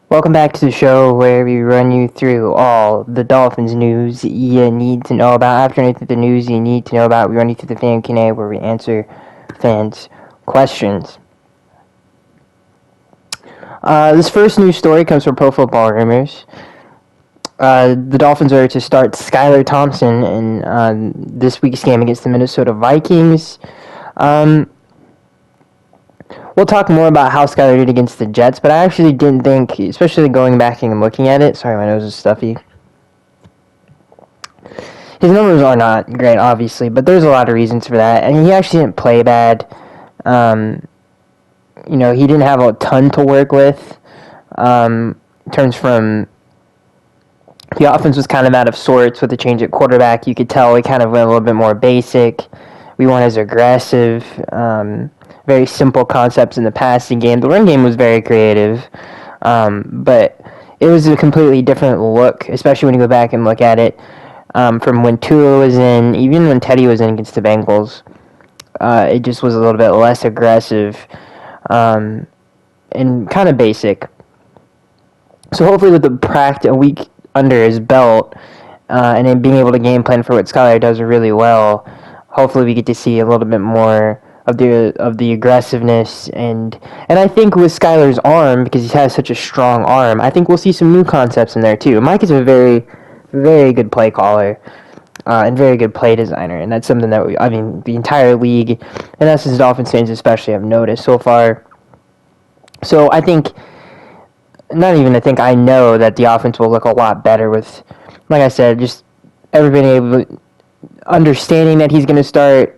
Welcome back to the show where we run you through all the Dolphins news you need to know about. After running through the news you need to know about, we run you through the fan Q&A where we answer fans' questions. This first news story comes from Pro Football Rumors. The Dolphins are to start Skylar Thompson in this week's game against the Minnesota Vikings. We'll talk more about how Skylar did against the Jets, but I actually didn't think, especially going back and looking at it, sorry, my nose is stuffy. His numbers are not great, obviously, but there's a lot of reasons for that, and he actually didn't play bad. He didn't have a ton to work with. In terms from the offense was kind of out of sorts with the change at quarterback. You could tell we kind of went a little bit more basic. We weren't as aggressive. Very simple concepts in the passing game. The run game was very creative, but it was a completely different look, especially when you go back and look at it from when Tua was in, even when Teddy was in against the Bengals. It just was a little bit less aggressive and kind of basic. So hopefully with a week under his belt and then being able to game plan for what Skylar does really well, hopefully we get to see a little bit more of the aggressiveness and I think with Skylar's arm, because he has such a strong arm, I think we'll see some new concepts in there too. Mike is a very, very good play caller and very good play designer, and that's something that the entire league and us as Dolphins fans especially have noticed so far. So I know that the offense will look a lot better with, like I said, just everybody understanding that he's going to start.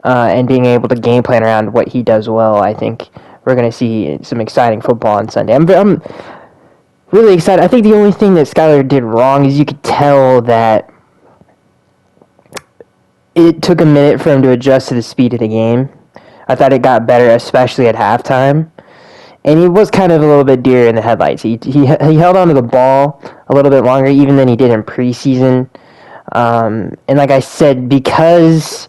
And being able to game plan around what he does well. I think we're going to see some exciting football on Sunday. I'm really excited. I think the only thing that Skylar did wrong is you could tell that it took a minute for him to adjust to the speed of the game. I thought it got better, especially at halftime. And he was kind of a little bit deer in the headlights. He held onto the ball a little bit longer even than he did in preseason. And like I said, because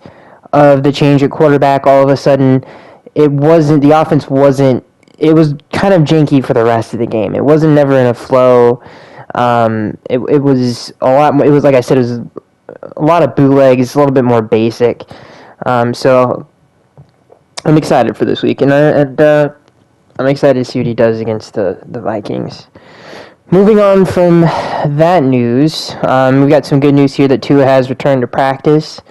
of the change at quarterback, all of a sudden, it was kind of janky for the rest of the game. It wasn't never in a flow. It was a lot. It was, like I said, it was a lot of bootlegs, a little bit more basic. So I'm excited for this week, and I'm excited to see what he does against the Vikings. Moving on from that news, we got some good news here that Tua has returned to practice.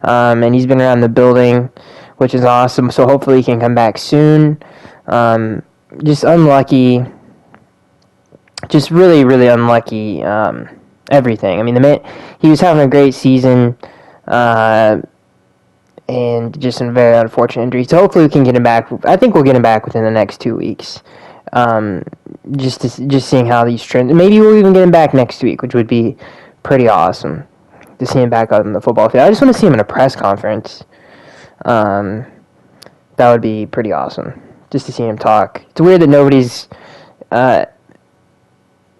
And he's been around the building, which is awesome. So hopefully he can come back soon. Just unlucky. Just really, really unlucky. Everything. I mean, he was having a great season, and just some very unfortunate injuries. So hopefully we can get him back. I think we'll get him back within the next 2 weeks. Just seeing how these trends. Maybe we'll even get him back next week, which would be pretty awesome to see him back out on the football field. I just want to see him in a press conference. That would be pretty awesome, just to see him talk. It's weird that nobody's, at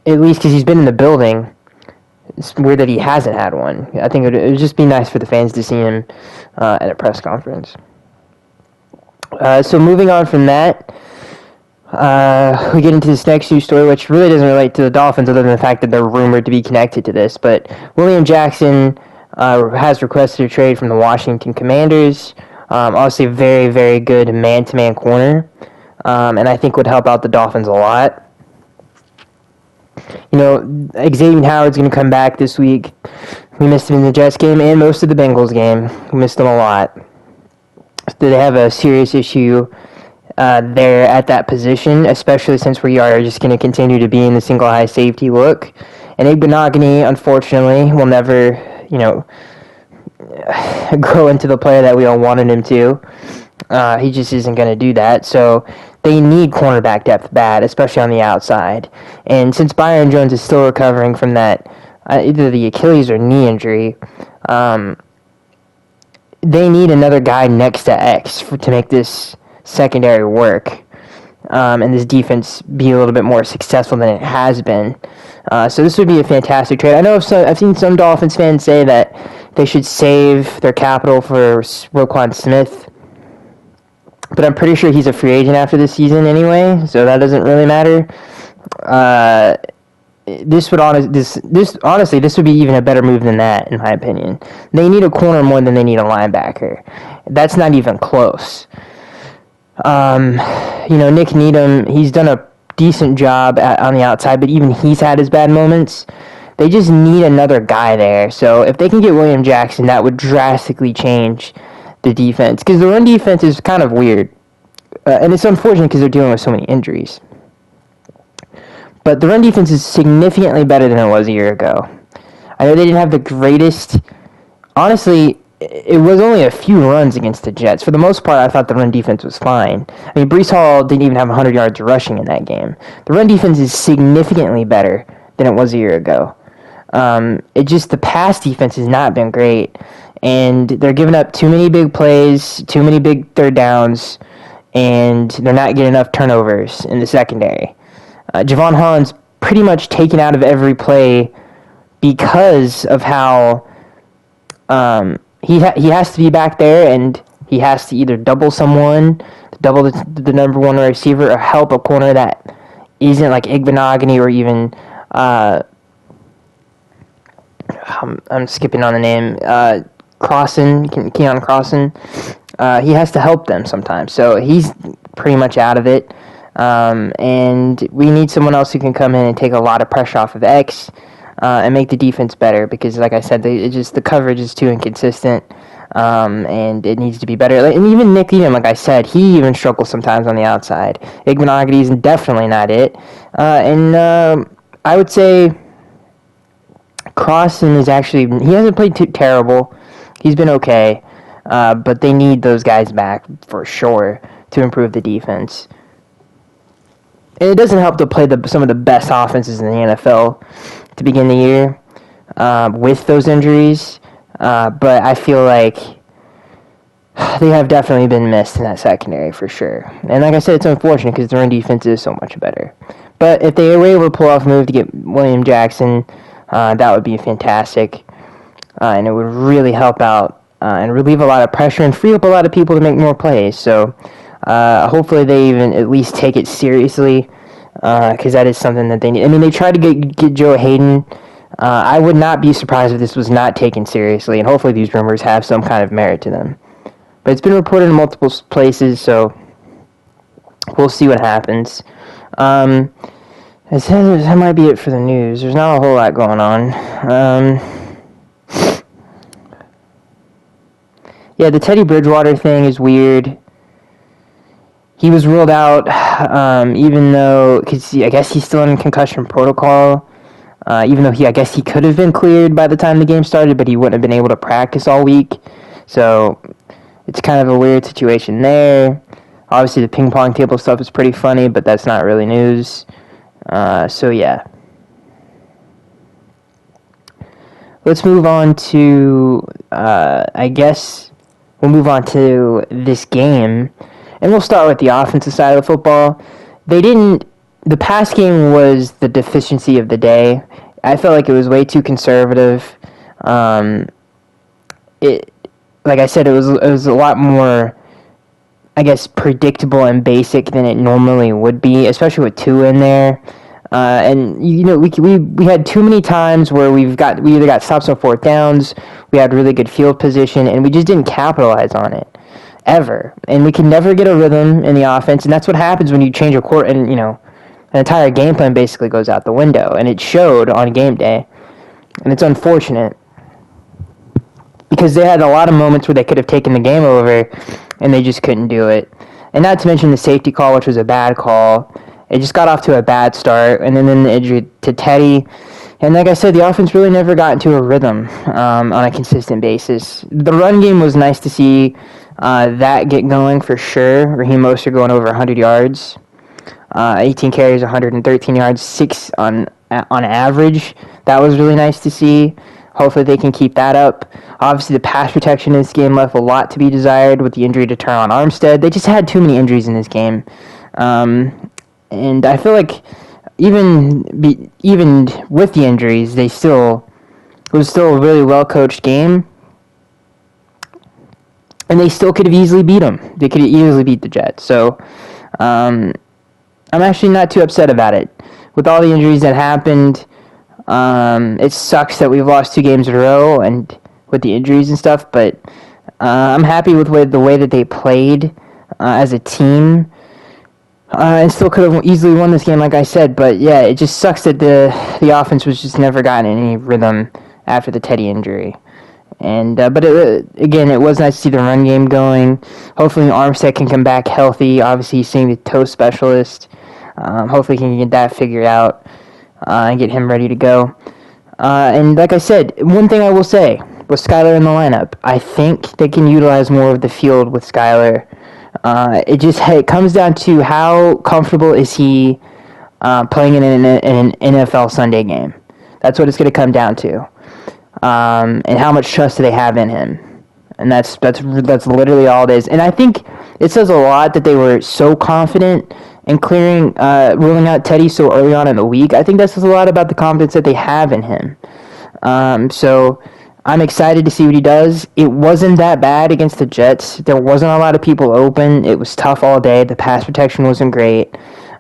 least because he's been in the building, it's weird that he hasn't had one. I think it would just be nice for the fans to see him at a press conference. So moving on from that, we get into this next news story, which really doesn't relate to the Dolphins other than the fact that they're rumored to be connected to this. But William Jackson has requested a trade from the Washington Commanders. Obviously, a very, very good man-to-man corner, and I think would help out the Dolphins a lot. Xavier Howard's going to come back this week. We missed him in the Jets game and most of the Bengals game. We missed him a lot. They have a serious issue there at that position, especially since we are just going to continue to be in the single high safety look. And Igbenogany, unfortunately, will never, grow into the player that we all wanted him to. He just isn't going to do that. So they need cornerback depth bad, especially on the outside. And since Byron Jones is still recovering from that, either the Achilles or knee injury, they need another guy next to X to make this secondary work, and this defense be a little bit more successful than it has been. So this would be a fantastic trade. I know I've seen some Dolphins fans say that they should save their capital for Roquan Smith, but I'm pretty sure he's a free agent after this season anyway, so that doesn't really matter. This would honestly this would be even a better move than that, in my opinion. They need a corner more than they need a linebacker. That's not even close. Nick Needham, he's done a decent job on the outside, but even he's had his bad moments. They just need another guy there. So if they can get William Jackson, that would drastically change the defense, because the run defense is kind of weird, and it's unfortunate because they're dealing with so many injuries. But the run defense is significantly better than it was a year ago. I know they didn't have the greatest. Honestly, it was only a few runs against the Jets. For the most part, I thought the run defense was fine. I mean, Breece Hall didn't even have 100 yards rushing in that game. The run defense is significantly better than it was a year ago. The pass defense has not been great, and they're giving up too many big plays, too many big third downs, and they're not getting enough turnovers in the secondary. Javon Holland's pretty much taken out of every play because of how he has to be back there, and he has to either double someone, double the number one receiver, or help a corner that isn't like Igbenogany or even I'm skipping on the name, Keon Crossan. He has to help them sometimes, so he's pretty much out of it. And we need someone else who can come in and take a lot of pressure off of X and make the defense better, because, like I said, the coverage is too inconsistent, and it needs to be better. And even Nick Needham, like I said, he even struggles sometimes on the outside. Igbenogany is definitely not it. I would say Crossan is actually, he hasn't played too terrible. He's been okay, but they need those guys back for sure to improve the defense. And it doesn't help to play some of the best offenses in the NFL to begin the year with those injuries, but I feel like they have definitely been missed in that secondary for sure. And like I said, it's unfortunate because the run defense is so much better. But if they were able to pull off a move to get William Jackson, that would be fantastic, and it would really help out and relieve a lot of pressure and free up a lot of people to make more plays. So hopefully they even at least take it seriously, because that is something that they need. I mean, they tried to get Joe Hayden. I would not be surprised if this was not taken seriously, and hopefully these rumors have some kind of merit to them. But it's been reported in multiple places, so we'll see what happens. That might be it for the news. There's not a whole lot going on. The Teddy Bridgewater thing is weird. He was ruled out, even though, I guess he's still in concussion protocol, even though I guess he could have been cleared by the time the game started, but he wouldn't have been able to practice all week. So it's kind of a weird situation there. Obviously, the ping pong table stuff is pretty funny, but that's not really news. Let's move on to, we'll move on to this game, and we'll start with the offensive side of the football. The pass game was the deficiency of the day. I felt like it was way too conservative. Like I said, it was a lot more, I guess, predictable and basic than it normally would be, especially with two in there. We had too many times where we either got stops on fourth downs, we had really good field position, and we just didn't capitalize on it ever. And we can never get a rhythm in the offense, and that's what happens when you change a quarter, and an entire game plan basically goes out the window. And it showed on game day, and it's unfortunate because they had a lot of moments where they could have taken the game over, and they just couldn't do it. And not to mention the safety call, which was a bad call. It just got off to a bad start, and then the injury to Teddy. And like I said, the offense really never got into a rhythm on a consistent basis. The run game was nice to see that get going for sure. Raheem Mostert going over 100 yards, 18 carries, 113 yards, 6 on average. That was really nice to see. Hopefully they can keep that up. Obviously, the pass protection in this game left a lot to be desired with the injury to Teron Armstead. They just had too many injuries in this game. And I feel like even with the injuries, it was still a really well-coached game. And they still could have easily beat them. They could have easily beat the Jets. So I'm actually not too upset about it. with all the injuries that happened, it sucks that we've lost 2 games in a row and with the injuries and stuff, but I'm happy with the way that they played as a team. And still could have easily won this game, like I said, but yeah, it just sucks that the offense was just never gotten any rhythm after the Teddy injury. And again, it was nice to see the run game going. Hopefully Armstead can come back healthy. Obviously, he's seeing the toe specialist. Hopefully he can get that figured out and get him ready to go. And like I said, one thing I will say, with Skyler in the lineup, I think they can utilize more of the field with Skyler. It comes down to how comfortable is he playing in an NFL Sunday game. That's what it's going to come down to. And how much trust do they have in him? And that's literally all it is. And I think it says a lot that they were so confident in ruling out Teddy so early on in the week. I think that says a lot about the confidence that they have in him. So I'm excited to see what he does. It wasn't that bad against the Jets. There wasn't a lot of people open. It was tough all day. The pass protection wasn't great.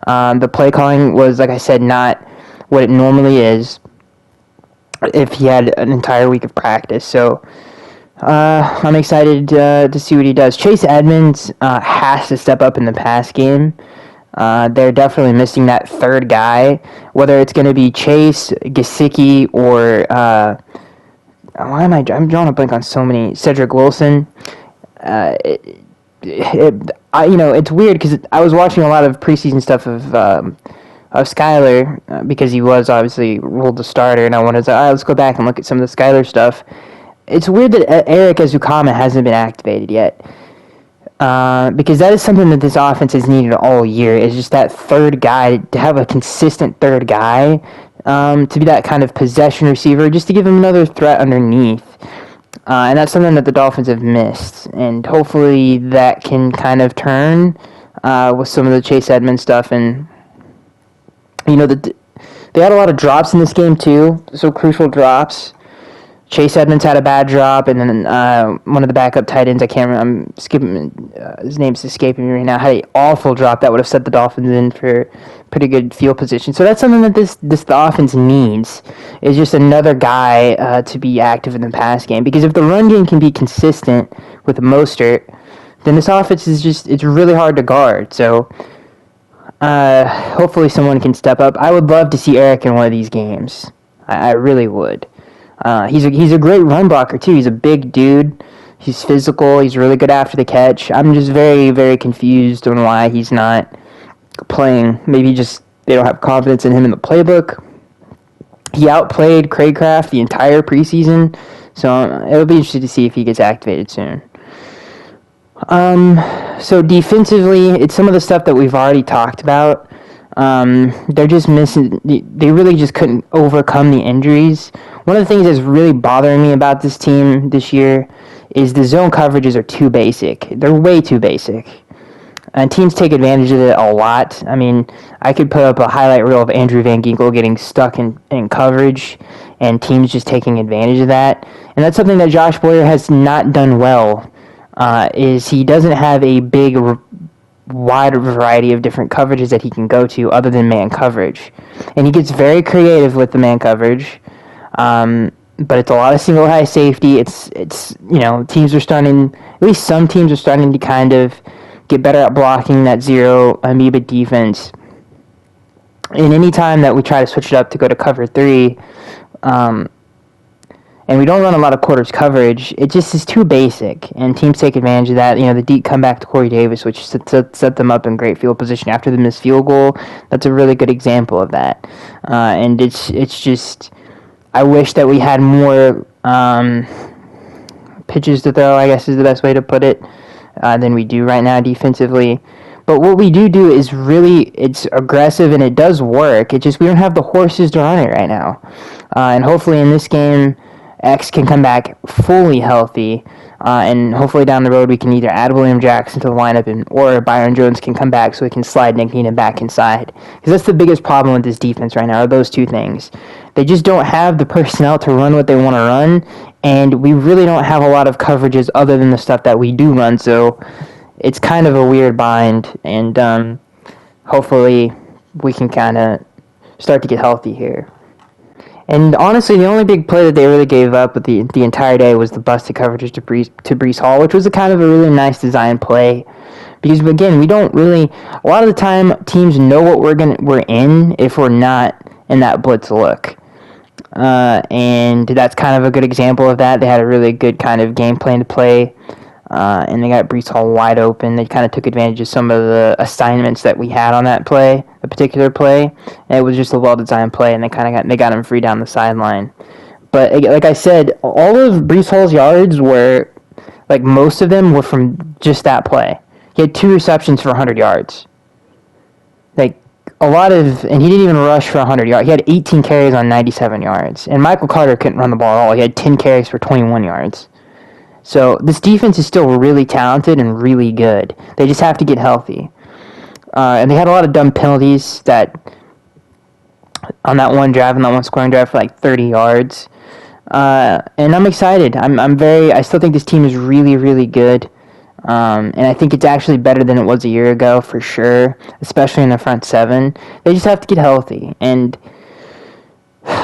The play calling was, like I said, not what it normally is if he had an entire week of practice. So I'm excited to see what he does. Chase Edmonds has to step up in the pass game. They're definitely missing that third guy, whether it's going to be Chase, Gesicki, or I'm drawing a blank on so many. Cedric Wilson. It's weird because I was watching a lot of preseason stuff of Skyler because he was obviously ruled the starter, and I wanted to say, all right, let's go back and look at some of the Skyler stuff. It's weird that Eric Ezukama hasn't been activated yet. Because that is something that this offense has needed all year, is just that third guy, to have a consistent third guy, to be that kind of possession receiver, just to give him another threat underneath. And that's something that the Dolphins have missed. And hopefully that can kind of turn with some of the Chase Edmonds stuff. And, they had a lot of drops in this game too, so crucial drops. Chase Edmonds had a bad drop, and then one of the backup tight ends, I can't remember, I'm skipping, his name's escaping me right now, had an awful drop that would have set the Dolphins in for pretty good field position. So that's something that the offense needs, is just another guy to be active in the pass game. Because if the run game can be consistent with Mostert, then this offense it's really hard to guard. So hopefully someone can step up. I would love to see Eric in one of these games. I really would. He's a great run blocker too. He's a big dude. He's physical. He's really good after the catch. I'm just very, very confused on why he's not playing. Maybe just they don't have confidence in him in the playbook. He outplayed Craycraft the entire preseason, so it'll be interesting to see if he gets activated soon. So defensively, it's some of the stuff that we've already talked about. They're just missing. They really just couldn't overcome the injuries. One of the things that's really bothering me about this team this year is the zone coverages are too basic. They're way too basic. And teams take advantage of it a lot. I mean, I could put up a highlight reel of Andrew Van Ginkel getting stuck in coverage and teams just taking advantage of that. And that's something that Josh Boyer has not done well, is he doesn't have a big wide variety of different coverages that he can go to other than man coverage. And he gets very creative with the man coverage. But it's a lot of single high safety. It's teams are starting, at least some teams are starting to kind of get better at blocking that zero amoeba defense. And any time that we try to switch it up to go to cover 3, and we don't run a lot of quarters coverage, it just is too basic, and teams take advantage of that. The deep comeback to Corey Davis, which set them up in great field position after the missed field goal, that's a really good example of that. And it's just, I wish that we had more pitches to throw, I guess is the best way to put it, than we do right now defensively. But what we do is really, it's aggressive and it does work. It just, we don't have the horses to run it right now. And hopefully in this game, X can come back fully healthy, and hopefully down the road we can either add William Jackson to the lineup or Byron Jones can come back so we can slide Nick Needham back inside. Because that's the biggest problem with this defense right now, are those two things. They just don't have the personnel to run what they want to run, and we really don't have a lot of coverages other than the stuff that we do run, so it's kind of a weird bind, and hopefully we can kind of start to get healthy here. And honestly, the only big play that they really gave up with the entire day was the busted coverages to Breece Hall, which was a kind of a really nice design play. Because again, we don't really. A lot of the time, teams know what we're in if we're not in that blitz look. And that's kind of a good example of that. They had a really good kind of game plan to play, and they got Breece Hall wide open. They kind of took advantage of some of the assignments that we had on that play, a particular play, and it was just a well-designed play, and they got him free down the sideline. But like I said, all of Breece Hall's yards were, like most of them were from just that play. He had 2 receptions for 100 yards. Like, and he didn't even rush for 100 yards. He had 18 carries on 97 yards. And Michael Carter couldn't run the ball at all. He had 10 carries for 21 yards. So this defense is still really talented and really good. They just have to get healthy. And they had a lot of dumb penalties on that one scoring drive for like 30 yards. And I'm excited. I still think this team is really, really good. And I think it's actually better than it was a year ago for sure, especially in the front 7. They just have to get healthy. And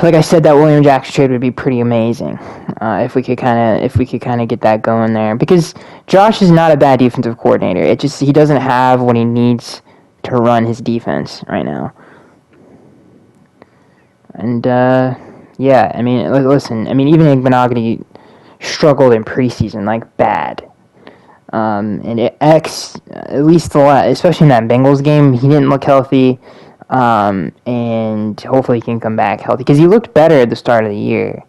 like I said, that William Jackson trade would be pretty amazing if we could kind of get that going there. Because Josh is not a bad defensive coordinator. It just he doesn't have what he needs to run his defense right now. And yeah, I mean, listen, even Igbenogany struggled in preseason like bad. And at least especially in that Bengals game, he didn't look healthy. And hopefully he can come back healthy because he looked better at the start of the year.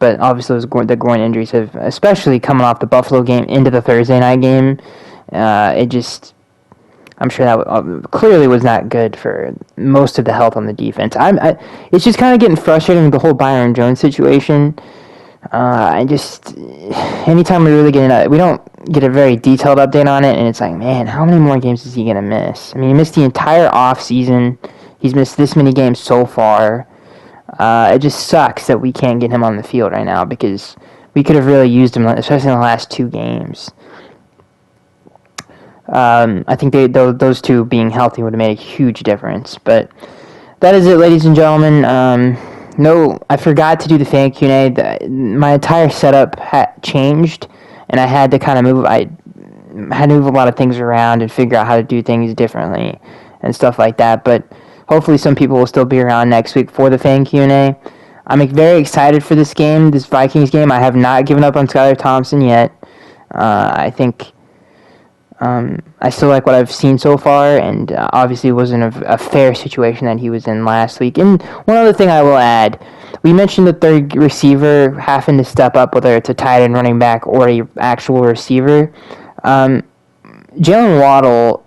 But obviously the groin injuries have, especially coming off the Buffalo game into the Thursday night game, I'm sure that clearly was not good for most of the health on the defense. It's just kind of getting frustrating with the whole Byron Jones situation. Anytime we don't get a very detailed update on it, and it's like, man, how many more games is he going to miss? I mean, he missed the entire offseason. He's missed this many games so far. It just sucks that we can't get him on the field right now because we could have really used him, especially in the last 2 games. I think those 2 being healthy would have made a huge difference. But that is it, ladies and gentlemen. No, I forgot to do the fan Q&A. My entire setup changed, and I had to kind of move. I had to move a lot of things around and figure out how to do things differently and stuff like that. But hopefully, some people will still be around next week for the fan Q&A. I'm very excited for this game, this Vikings game. I have not given up on Skylar Thompson yet. I think I still like what I've seen so far, and obviously it wasn't a fair situation that he was in last week. And one other thing I will add, we mentioned the third receiver having to step up, whether it's a tight end, running back, or a actual receiver. Jalen Waddle,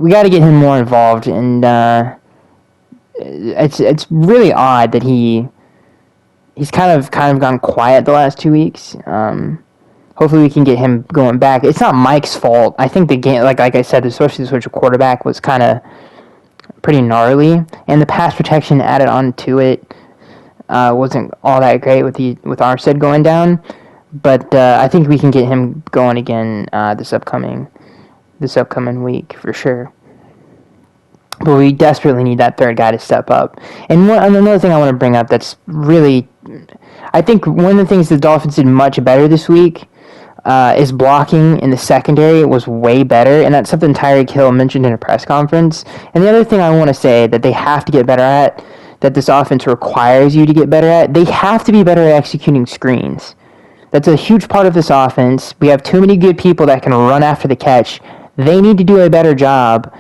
we got to get him more involved, and it's really odd that he's kind of gone quiet the last 2 weeks. Hopefully we can get him going back. It's not Mike's fault. I think the game, like I said, especially the switch of quarterback was kind of pretty gnarly, and the pass protection added on to it wasn't all that great with Armstead going down. But I think we can get him going again this upcoming week for sure. But we desperately need that third guy to step up. And another thing I want to bring up that's really, I think one of the things the Dolphins did much better this week is blocking in the secondary was way better, and that's something Tyreek Hill mentioned in a press conference. And the other thing I want to say that they have to get better at, that this offense requires you to get better at, they have to be better at executing screens. That's a huge part of this offense. We have too many good people that can run after the catch. They need to do a better job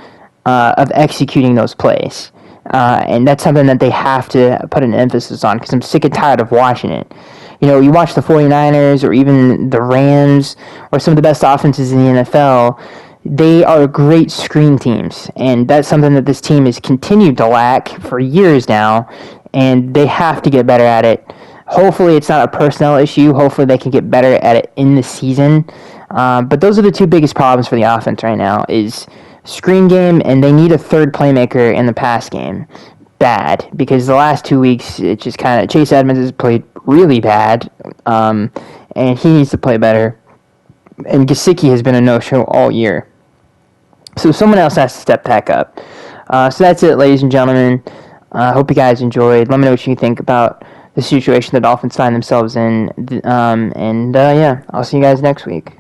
of executing those plays. And that's something that they have to put an emphasis on because I'm sick and tired of watching it. You know, you watch the 49ers or even the Rams or some of the best offenses in the NFL, they are great screen teams. And that's something that this team has continued to lack for years now, and they have to get better at it. Hopefully it's not a personnel issue. Hopefully they can get better at it in the season. But those are the 2 biggest problems for the offense right now is screen game, and they need a third playmaker in the pass game. Bad, because the last 2 weeks, it just kind of, Chase Edmonds has played really bad, and he needs to play better. And Gesicki has been a no-show all year. So someone else has to step back up. So that's it, ladies and gentlemen. I hope you guys enjoyed. Let me know what you think about the situation the Dolphins find themselves in. And yeah, I'll see you guys next week.